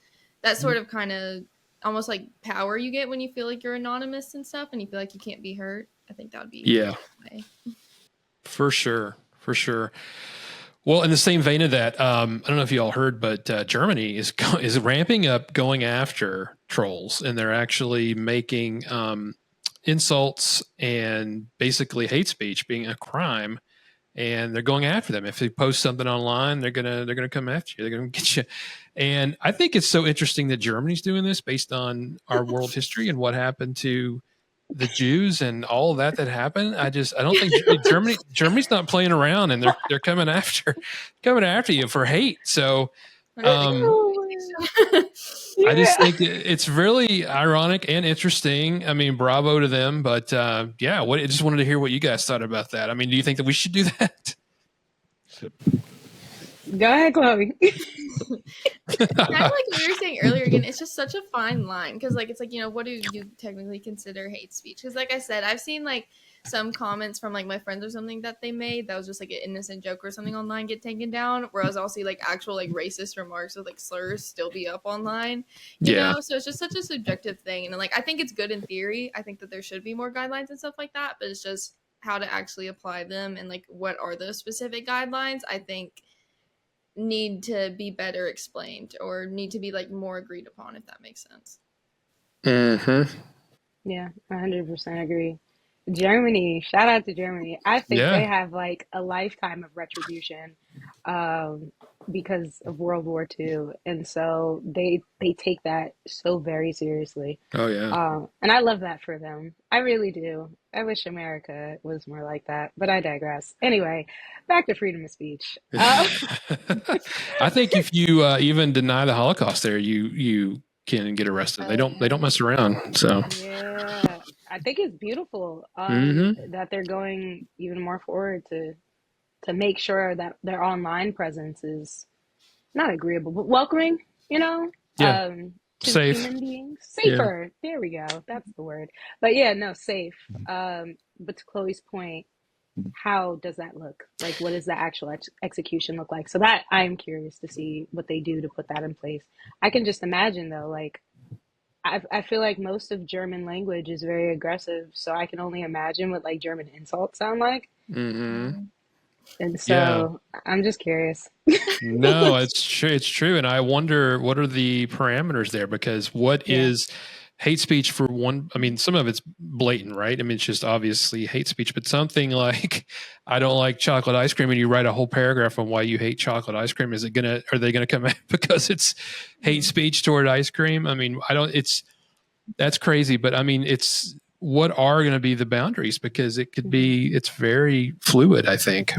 that sort of kind of almost like power you get when you feel like you're anonymous and stuff and you feel like you can't be hurt. I think that would be a way. For sure. For sure. Well, in the same vein of that, I don't know if you all heard, but Germany is ramping up going after trolls, and they're actually making insults and basically hate speech being a crime, and they're going after them. If they post something online, they're gonna come after you. They're gonna get you. And I think it's so interesting that Germany's doing this based on our world history and what happened to the Jews and all of that happened. I don't think Germany's not playing around, and they're coming after you for hate. So I just think it's really ironic and interesting. I mean, bravo to them. But I just wanted to hear what you guys thought about that. I mean, do you think that we should do that? Go ahead, Chloe. Kind of like what you were saying earlier again, it's just such a fine line because like it's like, what do you technically consider hate speech? Because like I said, I've seen like some comments from like my friends or something that they made that was just like an innocent joke or something online get taken down, whereas I'll see like actual like racist remarks with like slurs still be up online, you know? So it's just such a subjective thing. And like I think it's good in theory. I think that there should be more guidelines and stuff like that, but it's just how to actually apply them and like what are those specific guidelines, I think need to be better explained or need to be like more agreed upon, if that makes sense. Yeah, 100% agree. Germany, shout out to Germany. I think they have like a lifetime of retribution because of World War II, and so they take that so very seriously. Oh yeah. And I love that for them. I really do. I wish America was more like that, but I digress. Anyway, back to freedom of speech. I think if you even deny the Holocaust there, you can get arrested. They don't mess around. So yeah, I think it's beautiful that they're going even more forward to make sure that their online presence is not agreeable, but welcoming, to safe. human beings. Safer. Yeah. There we go. That's the word. But yeah, no, safe. But to Chloe's point, how does that look? Like, what does the actual execution look like? So that I'm curious to see what they do to put that in place. I can just imagine though, like, I feel like most of German language is very aggressive, so I can only imagine what like German insults sound like. And so I'm just curious. No, it's true. It's true. And I wonder, what are the parameters there? Because what is hate speech for one? I mean, some of it's blatant, right? I mean, it's just obviously hate speech, but something like, I don't like chocolate ice cream, and you write a whole paragraph on why you hate chocolate ice cream. Are they going to come out because it's hate speech toward ice cream? I mean, That's crazy. But I mean, what are going to be the boundaries? Because it could be, it's very fluid, I think.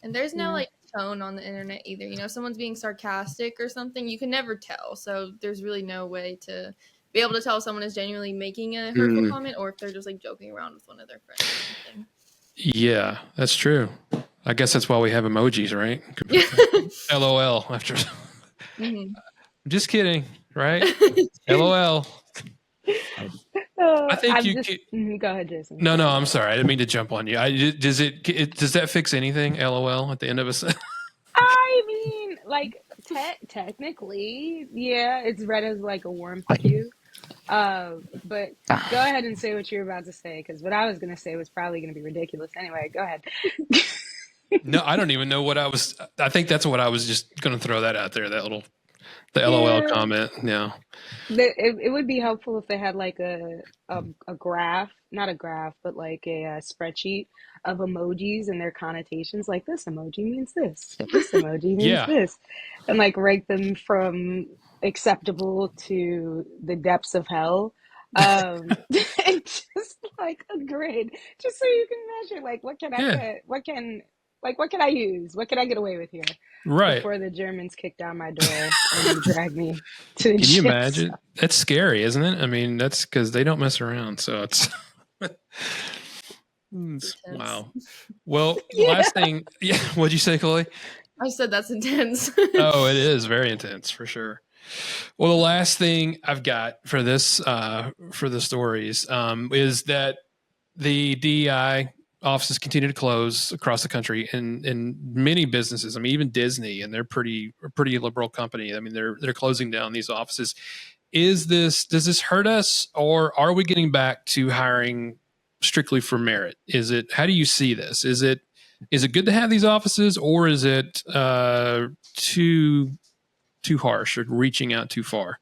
And there's no like tone on the internet either. You know, if someone's being sarcastic or something, you can never tell. So there's really no way to be able to tell if someone is genuinely making a hurtful comment or if they're just like joking around with one of their friends or something. Yeah, that's true. I guess that's why we have emojis, right? LOL after. Just kidding, right? LOL. I think go ahead, Jason. No, I'm sorry. I didn't mean to jump on you. Does that fix anything? LOL at the end of a I mean, like technically, yeah, it's read as like a warm cue. But go ahead and say what you're about to say, because what I was going to say was probably going to be ridiculous anyway. Go ahead. No, I don't even know what I was. I think that's what I was just going to throw that out there. The LOL comment. Yeah. It would be helpful if they had like a graph, not a graph, but like a spreadsheet of emojis and their connotations. Like this emoji means this, this emoji means this, and like rank them from acceptable to the depths of hell. And just like a grid, just so you can measure like what can I use? What can I get away with here? Right. Before the Germans kick down my door and drag me to the Can you imagine? That's scary, isn't it? I mean, that's because they don't mess around. So it's wow. Well, last thing. Yeah. What'd you say, Chloe? I said that's intense. Oh, it is very intense for sure. Well, the last thing I've got for this, for the stories, is that the DEI offices continue to close across the country in many businesses. I mean, even Disney, and they're a pretty liberal company. I mean, they're closing down these offices. Does this hurt us, or are we getting back to hiring strictly for merit? How do you see this? Is it good to have these offices, or is it too harsh or reaching out too far?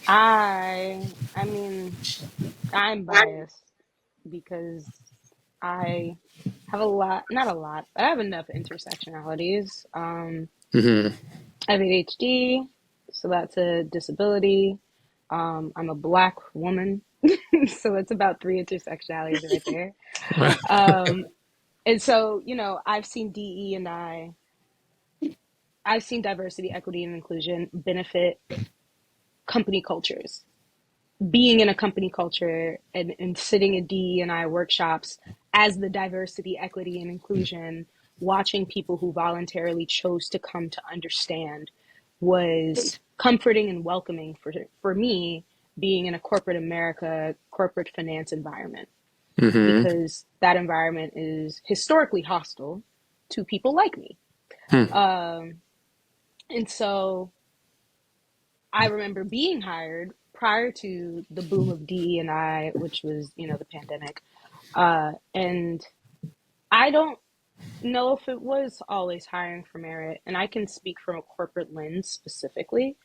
I mean, I'm biased because I have not a lot, but I have enough intersectionalities. I have ADHD, so that's a disability. I'm a Black woman, so that's about 3 intersectionalities right there. And so, I've seen I've seen diversity, equity, and inclusion benefit company cultures. Being in a company culture and sitting in DE&I workshops as the diversity, equity, and inclusion, watching people who voluntarily chose to come to understand was comforting and welcoming for me, being in a corporate America, corporate finance environment. Because that environment is historically hostile to people like me. And so I remember being hired prior to the boom of DE&I, which was, the pandemic. And I don't know if it was always hiring for merit, and I can speak from a corporate lens specifically.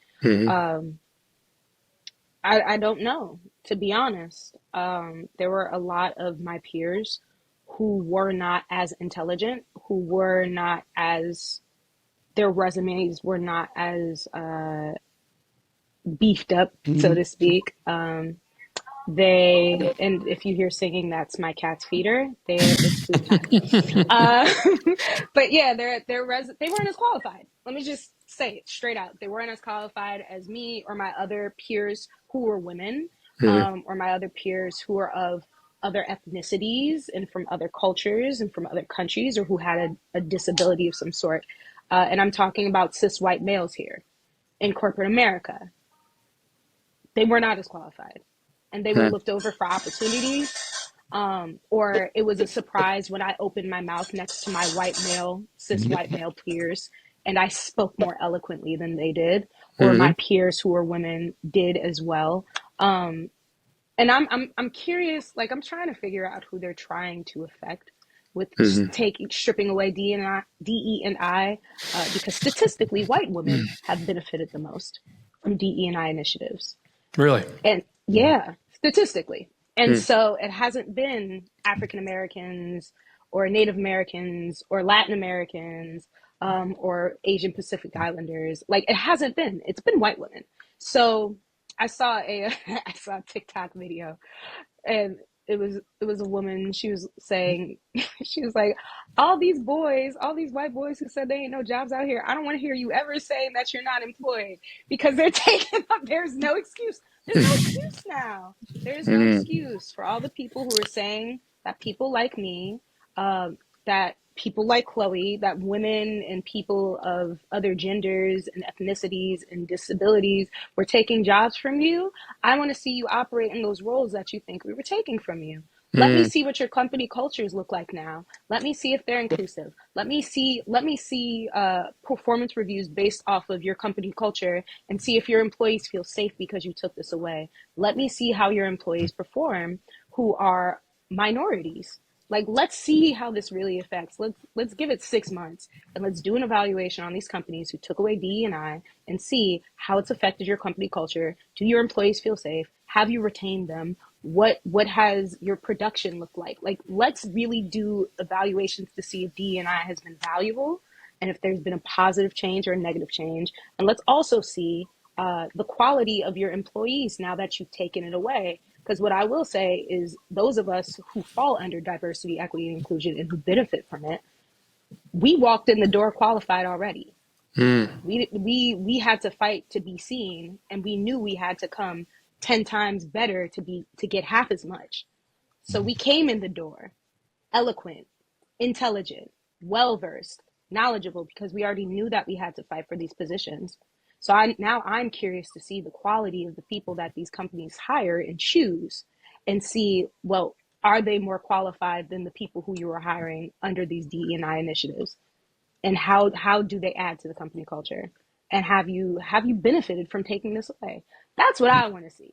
I don't know, to be honest. There were a lot of my peers who were not as intelligent, their resumes were not as beefed up, so to speak. And if you hear singing, that's my cat's feeder. It's food time. But yeah, they weren't as qualified. Let me just say it straight out. They weren't as qualified as me or my other peers who were women, or my other peers who were of other ethnicities and from other cultures and from other countries, or who had a disability of some sort. And I'm talking about cis white males here in corporate America. They were not as qualified, and they were looked over for opportunities, or it was a surprise when I opened my mouth next to my cis white male peers, and I spoke more eloquently than they did, or my peers who were women did as well. And I'm curious, like I'm trying to figure out who they're trying to affect with stripping away DE&I, because statistically, white women have benefited the most from DE&I initiatives. Really? And statistically. And so it hasn't been African Americans or Native Americans or Latin Americans or Asian Pacific Islanders. Like, it hasn't been. It's been white women. So I saw a I saw a TikTok video, and it was a woman. She was saying, she was like, all these white boys who said they ain't no jobs out here, I don't want to hear you ever saying that you're not employed, because they're taking up. There's no excuse. There's no excuse now. There's no excuse for all the people who are saying that people like me, that people like Chloe, that women and people of other genders and ethnicities and disabilities were taking jobs from you. I want to see you operate in those roles that you think we were taking from you. Let me see what your company cultures look like now. Let me see if they're inclusive. Let me see performance reviews based off of your company culture, and see if your employees feel safe because you took this away. Let me see how your employees perform who are minorities. Like, let's see how this really affects. Let's give it 6 months, and let's do an evaluation on these companies who took away DE&I, and see how it's affected your company culture. Do your employees feel safe? Have you retained them? What has your production looked like? Like, let's really do evaluations to see if DE&I has been valuable, and if there's been a positive change or a negative change. And let's also see the quality of your employees now that you've taken it away. Because what I will say is, those of us who fall under diversity, equity, and inclusion, and who benefit from it, we walked in the door qualified already. We had to fight to be seen, and we knew we had to come 10 times better to get half as much. So we came in the door eloquent, intelligent, well-versed, knowledgeable, because we already knew that we had to fight for these positions. So I'm curious to see the quality of the people that these companies hire and choose, and see, well, are they more qualified than the people who you were hiring under these DE&I initiatives? And how do they add to the company culture? And have you benefited from taking this away? That's what I want to see.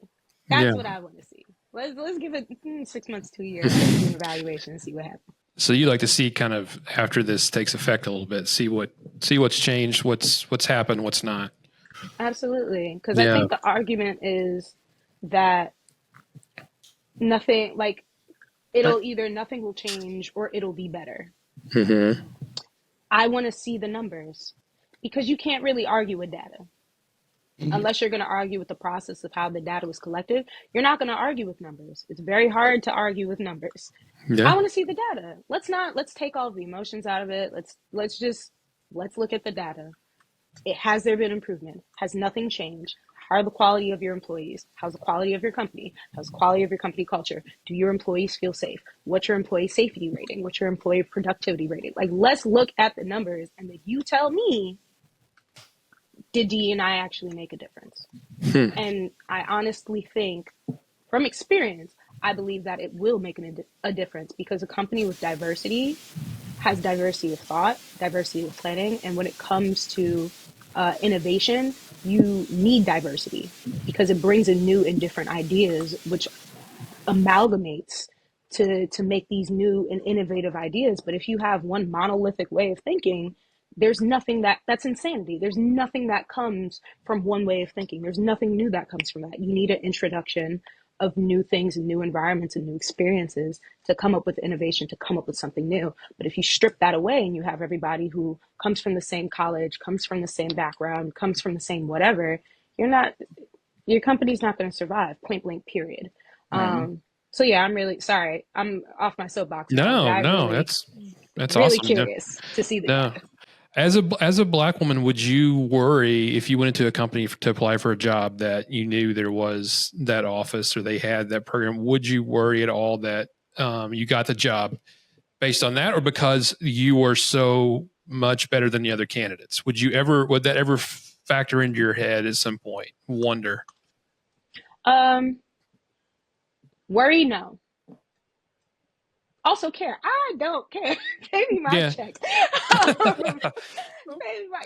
That's what I want to see. Let's give it 6 months to a year, let's do an evaluation and see what happens. So you like to see, kind of after this takes effect a little bit, see what's changed, what's happened, what's not. Absolutely. Because I think the argument is that nothing, like, it'll either nothing will change or it'll be better. I want to see the numbers, because you can't really argue with data. Unless you're going to argue with the process of how the data was collected, you're not going to argue with numbers. It's very hard to argue with numbers. I want to see the data. Let's take all the emotions out of it. Let's look at the data. Has there been improvement? Has nothing changed? How are the quality of your employees? How's the quality of your company? How's the quality of your company culture? Do your employees feel safe? What's your employee safety rating? What's your employee productivity rating? Like, let's look at the numbers, and then you tell me, did DE&I actually make a difference? And I honestly think, from experience, I believe that it will make a difference, because a company with diversity has diversity of thought, diversity of planning, and when it comes to innovation, you need diversity, because it brings in new and different ideas, which amalgamates to make these new and innovative ideas. But if you have one monolithic way of thinking, there's nothing that's insanity. There's nothing that comes from one way of thinking. There's nothing new that comes from that. You need an introduction of new things and new environments and new experiences to come up with innovation, to come up with something new. But if you strip that away and you have everybody who comes from the same college, comes from the same background, comes from the same whatever, your company's not going to survive, point blank, period. So yeah, I'm really sorry. I'm off my soapbox. No, that's really awesome. Curious to see the data. As a Black woman, would you worry if you went into a company to apply for a job that you knew there was that office or they had that program? Would you worry at all that you got the job based on that, or because you were so much better than the other candidates? Would that ever factor into your head at some point? Wonder. Worry, no. Also care. I don't care. Pay me my check.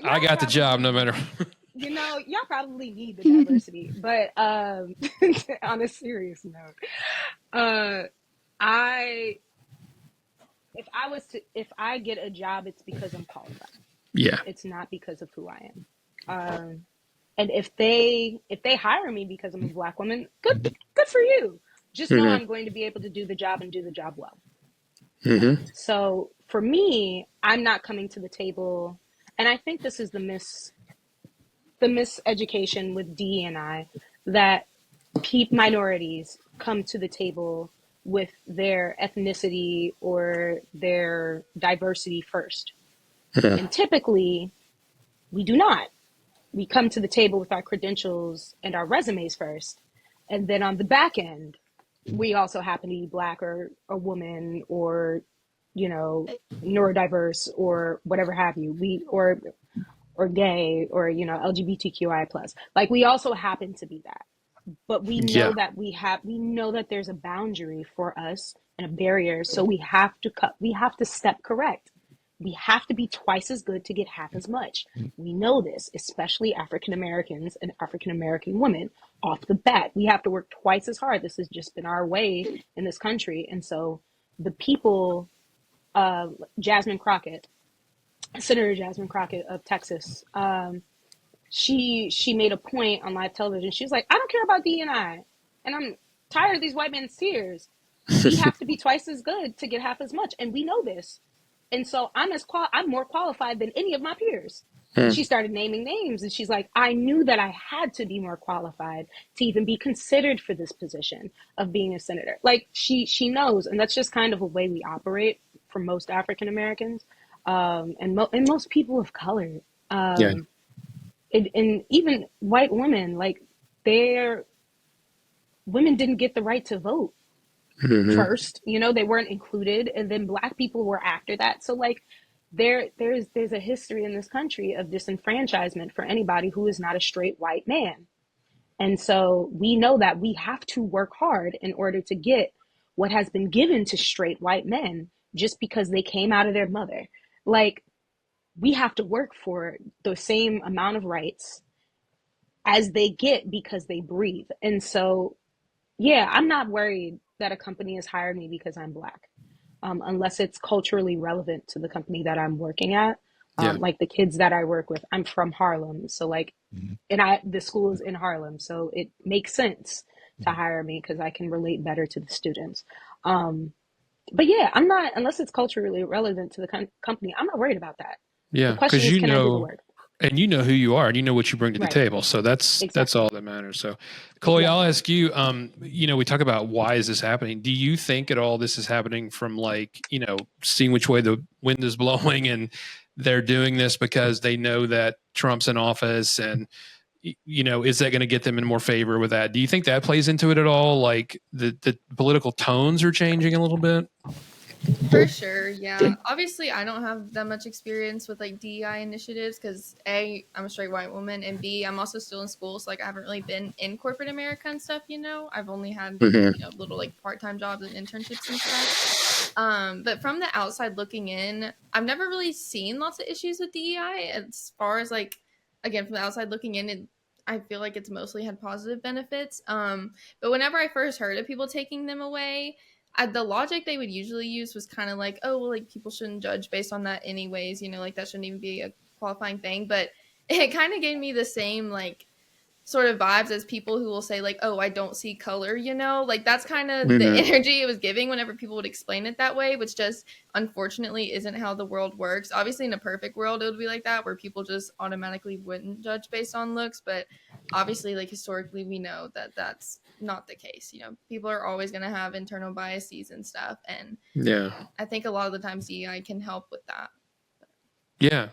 I got the job no matter. Y'all probably need the diversity, but on a serious note, if I get a job, it's because I'm qualified. Yeah. It's not because of who I am. And if they hire me because I'm a Black woman, good for you. Just know I'm going to be able to do the job and do the job well. So for me, I'm not coming to the table And I think this is the miseducation with DE&I, that minorities come to the table with their ethnicity or their diversity first. And typically, we do not. We come to the table with our credentials and our resumes first. And then on the back end, we also happen to be Black or a woman or, you know, neurodiverse or whatever have you. Or gay or, you know, LGBTQI plus. Like, we also happen to be that. But we know that we know that there's a boundary for us and a barrier. So we have to step correct. We have to be twice as good to get half as much. We know this, especially African Americans and African American women off the bat. We have to work twice as hard. This has just been our way in this country. And so the people, Jasmine Crockett, Senator Jasmine Crockett of Texas, she made a point on live television. She was like, I don't care about D&I, and I'm tired of these white men's tears. We have to be twice as good to get half as much, and we know this. And so I'm more qualified than any of my peers. She started naming names, and she's like, I knew that I had to be more qualified to even be considered for this position of being a senator. Like, she knows, and that's just kind of a way we operate for most African Americans. And most people of color, and even white women, like, women didn't get the right to vote first, you know, they weren't included, and then Black people were after that. So like, there's a history in this country of disenfranchisement for anybody who is not a straight white man. And so we know that we have to work hard in order to get what has been given to straight white men just because they came out of their mother. Like, we have to work for the same amount of rights as they get because they breathe. And so, yeah, I'm not worried that a company has hired me because I'm Black, unless it's culturally relevant to the company that I'm working at. Like the kids that I work with, I'm from Harlem. So like, and the school is in Harlem. So it makes sense to hire me because I can relate better to the students. But yeah, I'm not, unless it's culturally relevant to the company, I'm not worried about that. Yeah, the question is, can I do the work? And you know who you are, and you know what you bring to the Right. table. So that's all that matters. So, Chloe, I'll ask you. You know, we talk about why is this happening. Do you think at all this is happening from, like, you know, seeing which way the wind is blowing, and they're doing this because they know that Trump's in office, and you know, is that going to get them in more favor with that? Do you think that plays into it at all? Like the political tones are changing a little bit. For sure, yeah. Obviously, I don't have that much experience with like DEI initiatives because A, I'm a straight white woman, and B, I'm also still in school, so like I haven't really been in corporate America and stuff. You know, I've only had you know, little like part-time jobs and internships and stuff. But from the outside looking in, I've never really seen lots of issues with DEI. As far as like, again, from the outside looking in, I feel like it's mostly had positive benefits. But whenever I first heard of people taking them away, the logic they would usually use was kind of like, oh, well, like people shouldn't judge based on that anyways, you know, like that shouldn't even be a qualifying thing. But it kind of gave me the same like sort of vibes as people who will say like, oh, I don't see color, you know, like that's kind of the energy it was giving whenever people would explain it that way, which just unfortunately isn't how the world works. Obviously, in a perfect world, it would be like that, where people just automatically wouldn't judge based on looks. But obviously, like historically, we know that that's not the case. You know, people are always going to have internal biases and stuff. And I think a lot of the times DEI can help with that. Yeah.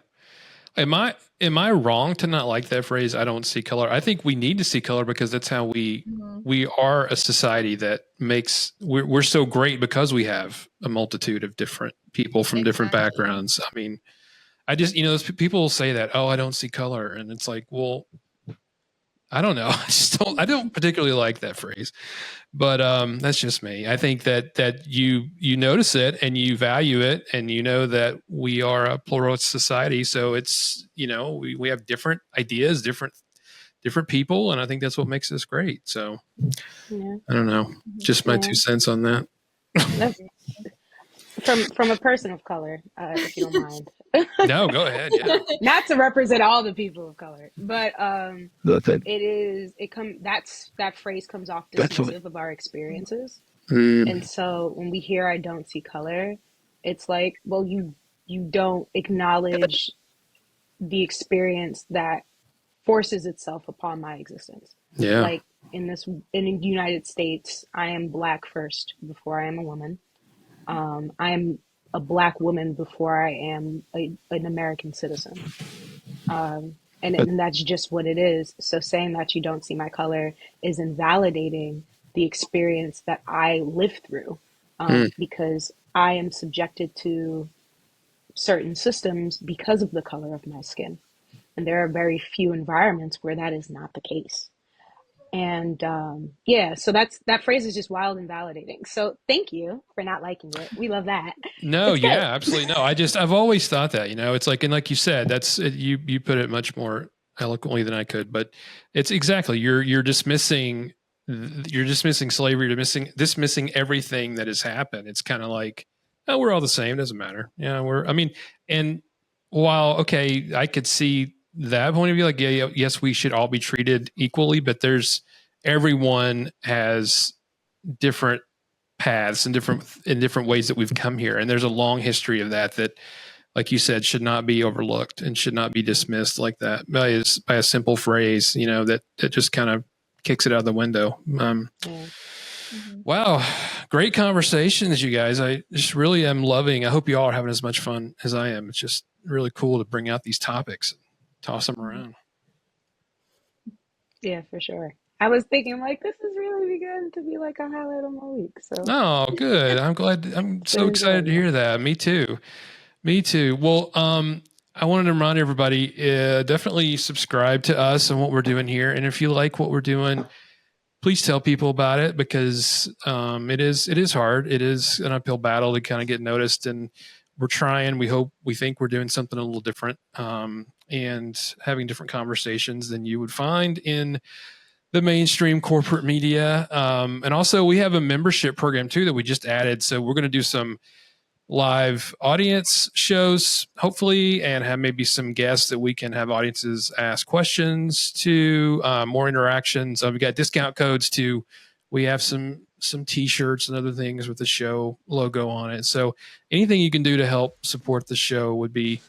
Am I wrong to not like that phrase? I don't see color. I think we need to see color because that's how we are a society that makes we're so great because we have a multitude of different people from different backgrounds. I mean, I just, you know, those people say that, oh, I don't see color, and it's like, well, I don't know. I don't particularly like that phrase, but that's just me. I think that you notice it and you value it, and you know that we are a pluralist society. So it's, you know, we have different ideas, different people, and I think that's what makes us great. So I don't know, just my 2 cents on that. From a person of color, if you don't mind. No, go ahead. Yeah. Not to represent all the people of color, but that phrase comes off dismissive of our experiences. And so when we hear I don't see color, it's like, well, you don't acknowledge the experience that forces itself upon my existence. Yeah. Like in the United States, I am Black first before I am a woman. I am a Black woman before I am an American citizen. And that's just what it is. So saying that you don't see my color is invalidating the experience that I lived through, because I am subjected to certain systems because of the color of my skin. And there are very few environments where that is not the case. And so that phrase is just wild and validating. So thank you for not liking it. We love that. No, yeah, absolutely. No, I've always thought that, it's like, and like you said, that's, you put it much more eloquently than I could, but it's exactly, you're dismissing slavery, you're dismissing everything that has happened. It's kind of like, oh, we're all the same. Doesn't matter. Yeah. And while, okay, I could see that point of view, like, yes, we should all be treated equally, but everyone has different paths and different ways that we've come here. And there's a long history of that, like you said, should not be overlooked and should not be dismissed like that by a simple phrase, that just kind of kicks it out of the window. Wow. Great conversations, you guys. I just really am loving, I hope you all are having as much fun as I am. It's just really cool to bring out these topics and toss them around. Yeah, for sure. I was thinking like, this is really beginning to be like a highlight of my week. So. Oh, good. I'm glad. I'm so excited to hear that. Me too. Well, I wanted to remind everybody, definitely subscribe to us and what we're doing here. And if you like what we're doing, please tell people about it, because it is hard. It is an uphill battle to kind of get noticed, and we're trying. We think we're doing something a little different, and having different conversations than you would find in the mainstream corporate media. And also we have a membership program too that we just added. So we're going to do some live audience shows, hopefully, and have maybe some guests that we can have audiences ask questions to, more interactions. We've got discount codes too. We have some t-shirts and other things with the show logo on it. So anything you can do to help support the show would be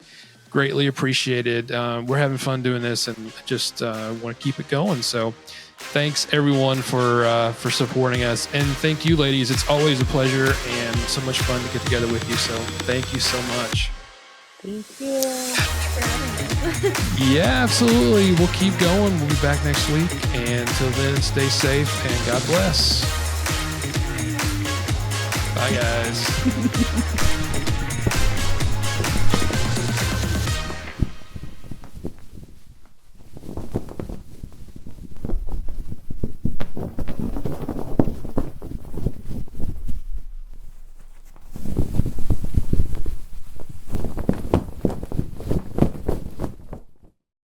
greatly appreciated. We're having fun doing this and just want to keep it going. So thanks everyone for supporting us, and thank you, ladies. It's always a pleasure and so much fun to get together with you. So thank you so much. Thank you. Yeah, absolutely. We'll keep going. We'll be back next week. And until then, stay safe and God bless. Bye, guys.